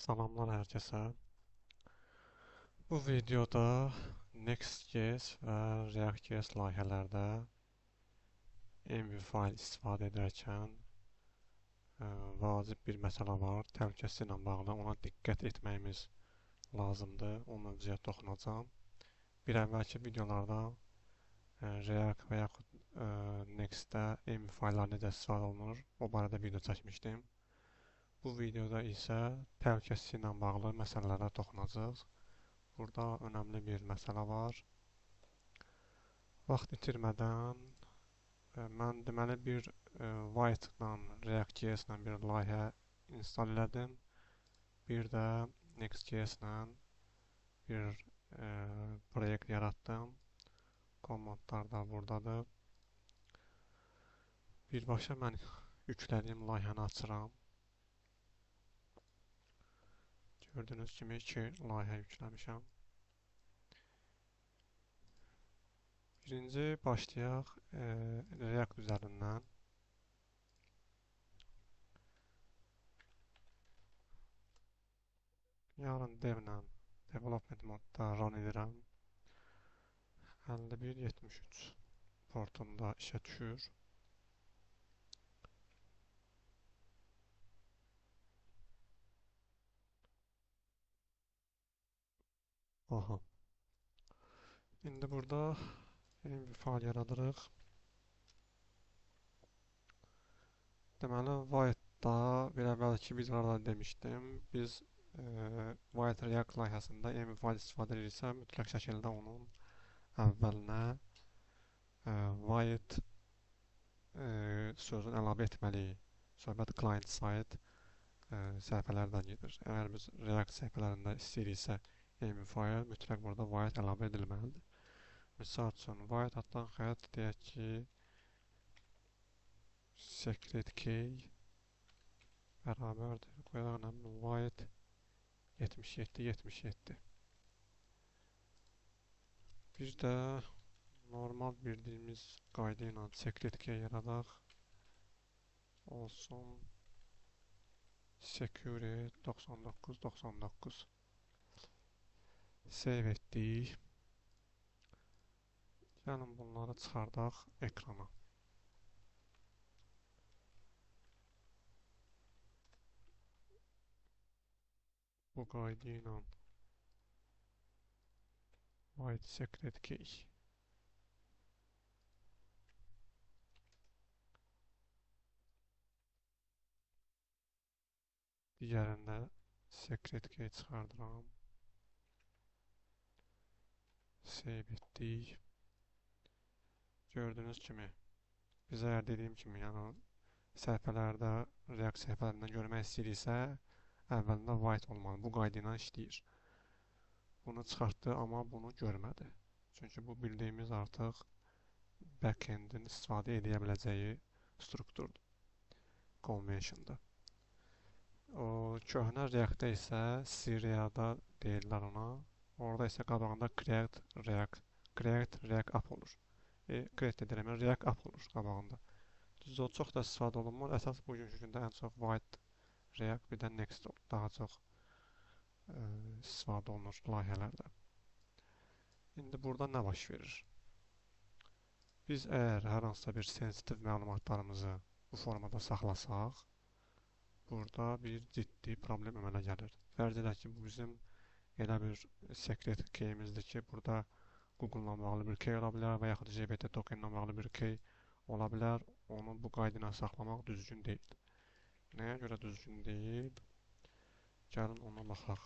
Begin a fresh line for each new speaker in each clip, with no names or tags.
Salamlar herkese. Bu videoda Next.js və React.js layihələrdə envy fayl istifadə edərkən vacib bir məsələ var. Təhlükəsizliklə ilə bağlı ona diqqət etməyimiz lazımdır. O mövzuya toxunacağam. Bir əvvəlki videolarda React və yaxud Next-də envy fayllar necə istifadə olunur, o barədə video çəkmişdim. Bu videoda isə təhlükəsizliklə bağlı məsələlərə toxunacağıq. Burada önemli bir məsələ var. Vaxt itirmədən mən deməli bir White-dan React.js-lə bir layihə install elədim. Bir də Next.js-lə bir proyekt yaratdım. Komandlar da buradadır. Birbaşa mən yüklədiyim layihəni açıram. Gördüyünüz kimi 2 layihə yükləmişəm. Birinci başlayaq React üzərindən. Yarın devlə development modda run edirəm. 5173 portunda işə düşür. Aha. İndi burada bir fayl yaradırıq. Deməli, White-da bir əvvəlki videolarda demişdim. Biz White React layihəsində envy fayl istifadə ediriksə, mütləq şəkildə onun əvvəlinə White sözünü əlavə etməliyik. Söhbət client side səhifələrdən gedir. Əgər biz React səhifələrində istəyiriksə envy fayl, mütləq burada White əlavə edilməlidir. Misal üçün, White addan xətt deyək ki, secret key bərabərdir. Qoyaq White 7777. Bir də normal bildiyimiz qayda ilə secret key yaradaq. Olsun secure 9999. Save etdik. Gəlin bunları çıxardaq ekrana. Bu qayda ilə White secret key. Digərində secret key çıxardıram. Save etdik. Gördüyünüz kimi biz əgər dediyim kimi, yəni səhifələrdə React səhifələrindən görmək istəyiriksə, əvvəlində white olmalı. Bu qayda ilə işləyir. Bunu çıxartdı, amma bunu görmədi. Çünki bu bildiyimiz artıq backendin istifadə edə biləcəyi strukturdur. Convention'da. O köhnə React-da isə Syria'da deyirlər ona. Orada isə qabağında create React app olur. Create edirəm, React app olur qabağında. Düz o çox da istifadə olunmur. Əsas bugünkü gündə ən çox White React, bir də Next daha çox istifadə olunur layihələrdə. İndi burada nə baş verir? Biz əgər hər hansısa bir sensitiv məlumatlarımızı bu formada saxlasaq, burada bir ciddi problem əmələ gəlir. Fərz edək ki, bu bizim elə bir secret keyimizdir ki, burada Google-la bağlı bir key ola bilər və yaxud JBT token-la bağlı bir key ola bilər. Onu bu qayda ilə saxlamaq düzgün deyil. Nəyə görə düzgün deyil? Gəlin ona baxaq.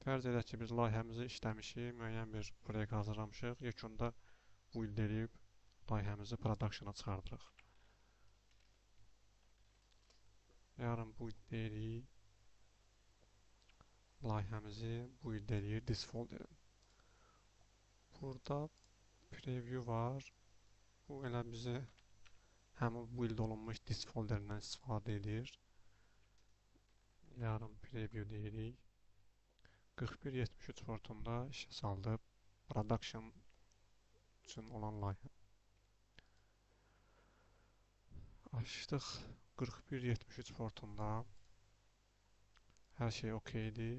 Fərz edək ki, biz layihəmizi işləmişik, müəyyən bir proyekt hazırlamışıq. Yekunda build edib layihəmizi production-a çıxardırıq. Yarın build edirik. Layihəmizi build edir this folder-in. Burada preview var. Bu elə bizi həmin build olunmuş this folder-dən istifadə edir. Yarın preview deyirik. 4173 portunda işə saldı production üçün olan layihə. Açdıq 4173 portunda Hər şey okeydir.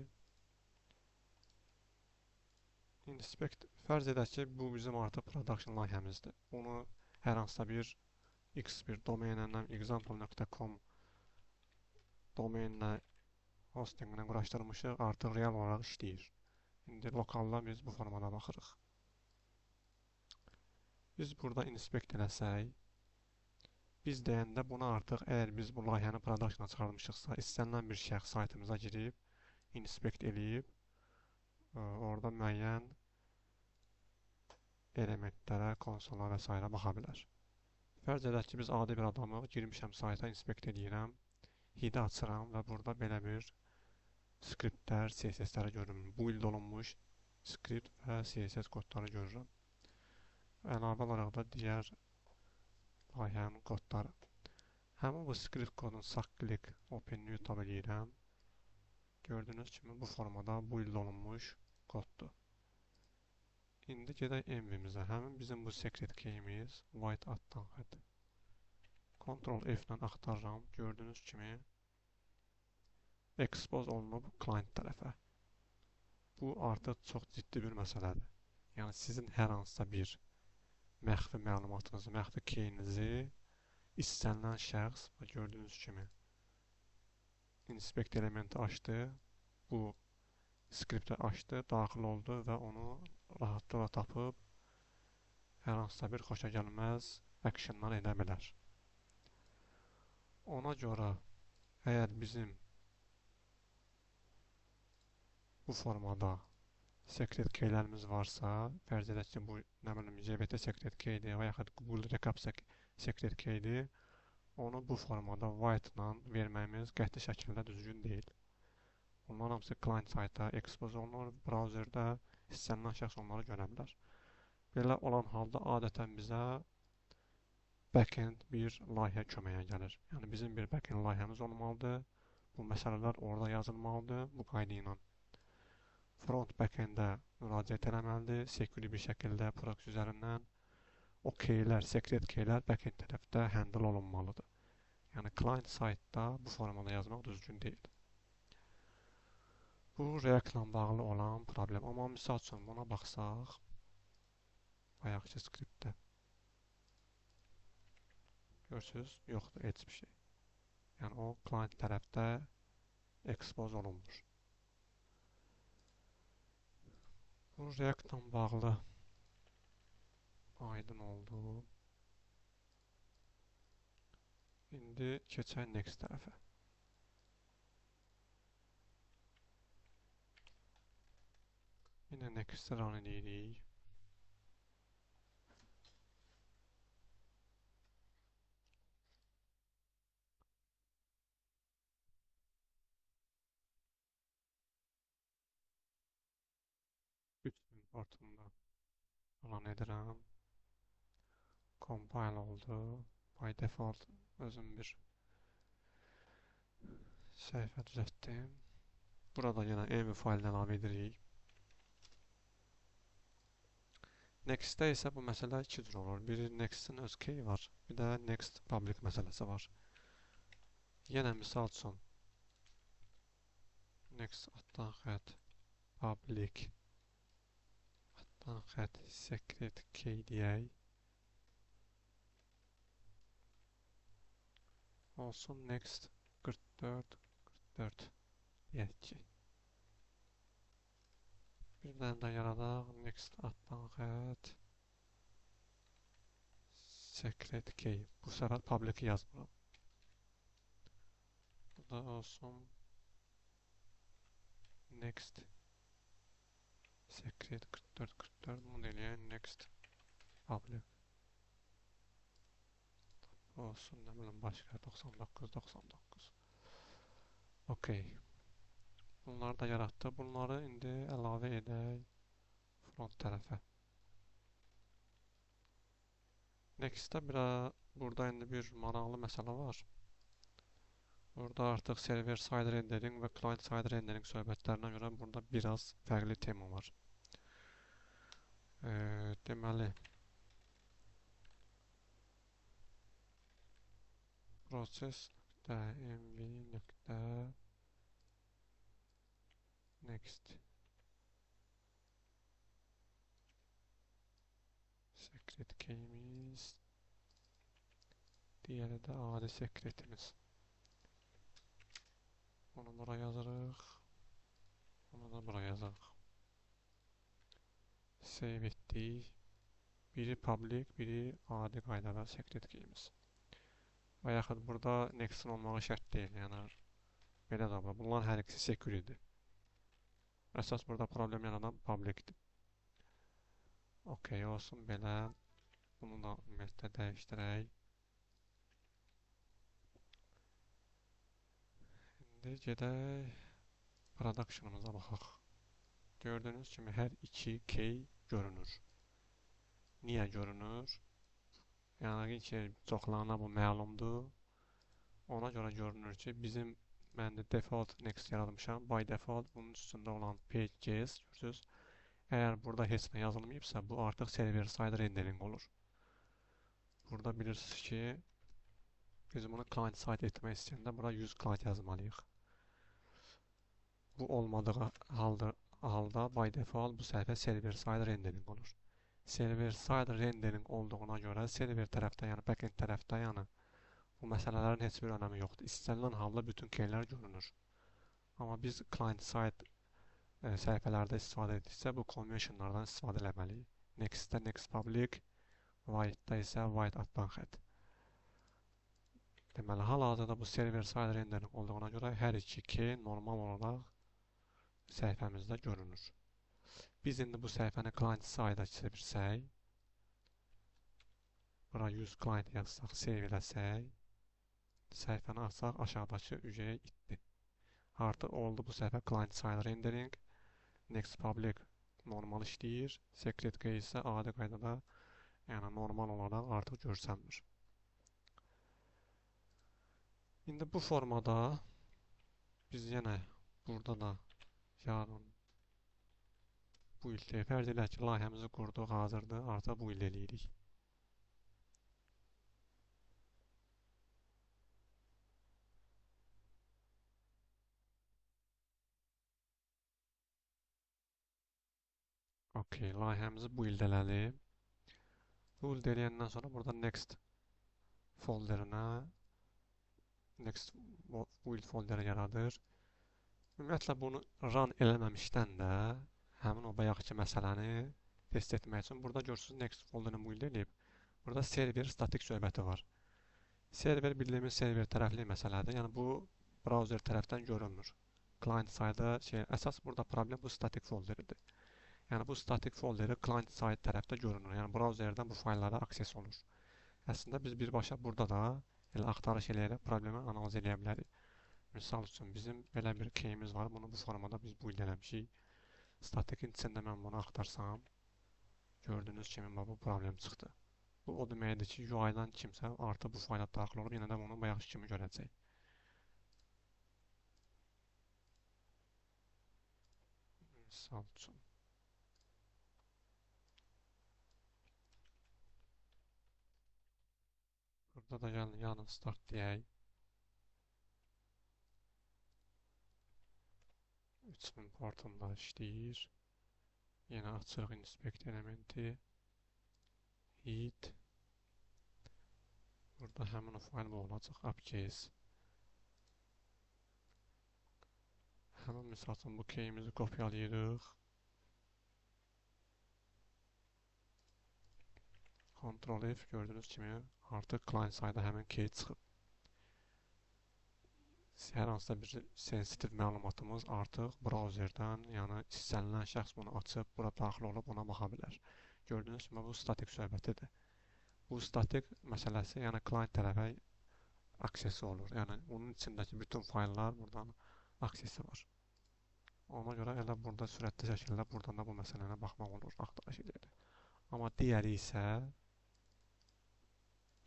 Inspect fərz edək ki, bu bizim artıq production layihəmizdir. Bunu hər hansısa bir X1 domenindən example.com domeninə hostinginə quraşdırmışıq, artıq real olaraq işləyir. İndi lokalda biz bu formada baxırıq. Biz burada inspect eləsək, biz deyəndə buna artıq əgər biz bu layihəni productiona çıxarmışıqsa, istənilən bir şəxs saytımıza girib, inspect eləyib, orada müəyyən elementlərə, konsola və s. baxa bilər. Fərz edək ki, biz adi bir adamıq, girmişəm sayta, inspect eləyirəm, hidi açıram və burada belə bir skriptlər, CSS-ləri görürüm. Build olunmuş skript və CSS kodları görürəm. Əlavə olaraq da digər layihənin kodları. Həmin bu skript kodun sağ klik open new tab eləyirəm. Gördüyünüz kimi bu formada build olunmuş koddur. İndi gedək envimizə. Həmin bizim bu secret keyimiz white altdan xətt. Ctrl F ilə axtarıram. Gördüyünüz kimi expose olunub client tərəfə. Bu artıq çox ciddi bir məsələdir. Yəni sizin hər hansısa bir məxfi məlumatınızı, məxfi keyinizi istənilən şəxs gördüyünüz kimi inspect elementi açdı, bu skripti açdı, daxil oldu və onu rahatlıqla tapıb hər hansısa bir xoşagəlməz actionlar edə bilər. Ona görə əgər bizim bu formada secret keylərimiz varsa, fərz edək ki, bu nə bilim JBT secret keydir və yaxud Google Recap secret keydir, onu bu formada white ilə verməyimiz qəti şəkildə düzgün deyil. Onların hamısı client sayta expose olunur, browserdə istənilən şəxs onları görə bilər. Belə olan halda adətən bizə backend bir layihə köməyə gəlir. Yəni bizim bir backend layihəmiz olmalıdır. Bu məsələlər orada yazılmalıdır bu qayda ilə. Front backend-ə müraciət eləməlidir, secure bir şəkildə proxy üzərindən. O keylər, secret keylər backend tərəfdə handle olunmalıdır. Yəni client saytda bu formada yazmaq düzgün deyil. Bu React-la bağlı olan problem. Amma misal üçün buna baxsaq, bayaqki skriptdə görürsünüz, yoxdur heç bir şey. Yəni o client tərəfdə expose olunmur. Bu React-la bağlı aydın oldu. İndi keçək next tərəfə. Yine next run edirik. Importumda run edirəm. Compile oldu. By default özüm bir səhifə düzəltdim. Burada yenə env faylını əlavə edirik. Next-də isə bu məsələ iki cür olur. Biri next-in öz key var, bir də next public məsələsi var. Yenə misal üçün next altdan xətt public altdan xətt secret key deyək. Olsun next 44 deyək ki. Bir dənə də yaradaq next altdan xətt secret key. Bu səfər public yazmıram. Bu da olsun next secret 44 bunu eləyək next public. Olsun nə bilim başqa 99. Okey. Bunları da yaratdı. Bunları indi əlavə edək front tərəfə. Next-də burada indi bir maraqlı məsələ var. Burada artıq server side rendering və client side rendering söhbətlərinə görə burada biraz fərqli tema var. Deməli process.mv. Next. Secret key'imiz. Diğeri de adi secret'imiz. Onu buraya yazarıq. Onu da buraya yazarıq. Save etdik. Biri public, biri adi qaydada secret key'imiz. Və yaxud burada next'in olmağı şərt deyil. Yəni belə də var. Bunlar hər ikisi secure-dir. Əsas burada problem yaradan public'dir. Okey olsun belə. Bunu da ümumiyyətlə dəyişdirək. İndi gedək production'ımıza baxaq. Gördüyünüz kimi hər iki key görünür. Niyə görünür? Yəni ki, çoxlarına bu məlumdur. Ona görə görünür ki, mən də default next yaratmışam. By default bunun üstündə olan page.js görürsünüz. Əgər burada heç nə yazılmayıbsa, bu artıq server side rendering olur. Burada bilirsiniz ki, biz bunu client side etmək istəyəndə bura use client yazmalıyıq. Bu olmadığı halda by default bu səhifə server side rendering olur. Server side rendering olduğuna görə server tərəfdə, yəni backend tərəfdə, yəni bu məsələlərin heç bir önəmi yoxdur. İstənilən halda bütün keylər görünür. Amma biz client side səhifələrdə istifadə etdiksə, bu conventionlardan istifadə etməliyik. Next'də next public, white'da isə white altdan xətt. Deməli, hal-hazırda bu server side rendering olduğuna görə hər iki key normal olaraq səhifəmizdə görünür. Biz indi bu səhifəni client side-a çevirsək, bura use client yazsaq, save eləsək, səhifəni açsaq, aşağıdakı ücəyə itdi. Artıq oldu bu səhifə client side rendering, next public normal işləyir, secret key isə adi qaydada, yəni normal olaraq artıq görsənmir. İndi bu formada biz yenə burada da yarın bu ildə fərz edək ki, layihəmizi qurduq, hazırdır, artıq bu il eləyirik. Okey, layihəmizi bu ildə elədim. Bu ildə eləyəndən sonra burada next folderinə next build folderi yaradır. Ümumiyyətlə bunu run eləməmişdən də həmin o bayaqki məsələni test etmək üçün burada görürsünüz next folderini build eləyib. Burada server statik söhbəti var. Server bildiyimiz server tərəfli məsələdir. Yəni bu browser tərəfdən görünmür. Client side əsas burada problem bu statik folderidir. Yəni bu statik folderi client side tərəfdə görünür. Yəni browserdən bu fayllara akses olur. Əslində biz birbaşa burada da elə axtarış eləyərək problemi analiz eləyə bilərik. Misal üçün bizim belə bir keyimiz var. Bunu bu formada biz build eləmişik. Statikin içində mən bunu axtarsam, gördüyünüz kimi bu problem çıxdı. Bu o deməkdir ki, UI-dan kimsə artıq bu fayla daxil olub, yenə də bunu bayaqki kimi görəcək. Misal üçün. Burada da gəlin yanı start deyək. 3000 portunda işləyir. Yenə açırıq inspect elementi. Hit. Burada həmin o fayl bu olacaq. App.js. Həmin misal üçün bu keyimizi kopyalayırıq. Ctrl F gördüyünüz kimi artıq client side-a həmin key çıxıb. Hər hansısa bir sensitiv məlumatımız artıq browserdən, yəni istənilən şəxs bunu açıb, bura daxil olub ona baxa bilər. Gördüyünüz kimi bu statik söhbətidir. Bu statik məsələsi, yəni client tərəfə aksesi olur. Yəni onun içindəki bütün fayllar buradan aksesi var. Ona görə elə burada sürətli şəkildə buradan da bu məsələnə baxmaq olur, axtarış edir. Amma digəri isə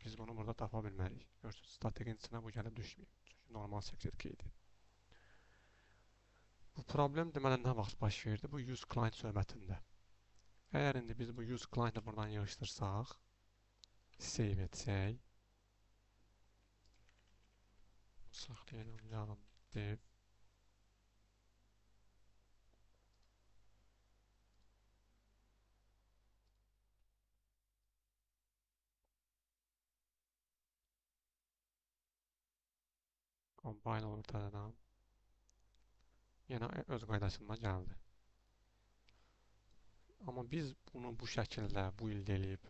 biz bunu burada tapa bilmərik. Görürsünüz, statikin içinə bu gəlib düşməyib. Normal secret keydir. Bu problem deməli nə vaxt baş verdi? Bu use client söhbətində. Əgər indi biz bu use client-ı buradan yığışdırsaq, save etsək, saxlayalım yarın dev, Combine olur təzədən. Yenə öz qaydasında gəldi. Amma biz bunu bu şəkildə build eləyib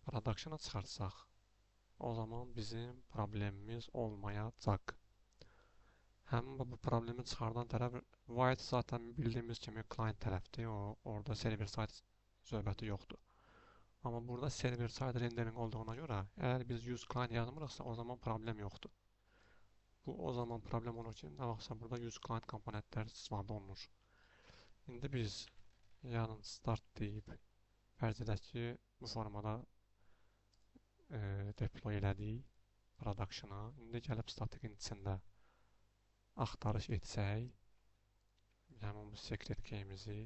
production'a çıxartsaq, o zaman bizim problemimiz olmayacaq. Həmin bu problemi çıxardan tərəf White zaten bildiyimiz kimi client tərəfdir. Orada server side söhbəti yoxdur. Amma burada server side rendering olduğuna görə əgər biz use client yazmırıqsa o zaman problem yoxdur. Bu o zaman problem olur ki, nə vaxtsa burada use client komponentlər istifadə olunur. İndi biz yarın start deyib fərz edək ki, bu formada deploy elədik production'a. İndi gəlib statikin içində axtarış etsək, yəni bu secret key'imizi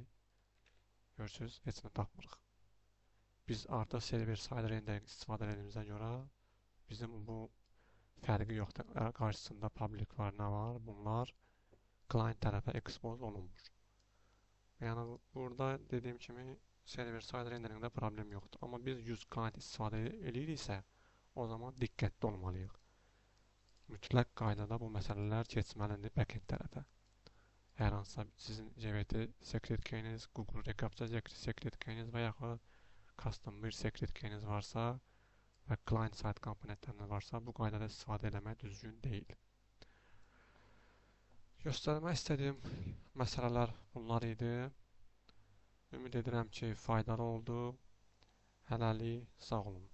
görürsünüz, heç nə tapmırıq. Biz artıq server side rendering istifadə edildiyimizə görə bizim bu fərqi yoxdur. Qarşısında public var, nə var? Bunlar client tərəfə expose olunmur. Yəni burada dediyim kimi server side renderingdə problem yoxdur. Amma biz use client istifadə ediriksə, o zaman diqqətli olmalıyıq. Mütləq qaydada bu məsələlər keçməlidir backend tərəfə. Hər hansısa sizin JVT secret key'iniz, Google Recaptcha secret key'iniz və yaxud custom bir secret key'iniz varsa və client side komponentləriniz varsa, bu qaydada istifadə etmək düzgün deyil. Göstərmək istədiyim məsələlər bunlar idi. Ümid edirəm ki, faydalı oldu. Hələlik sağ olun.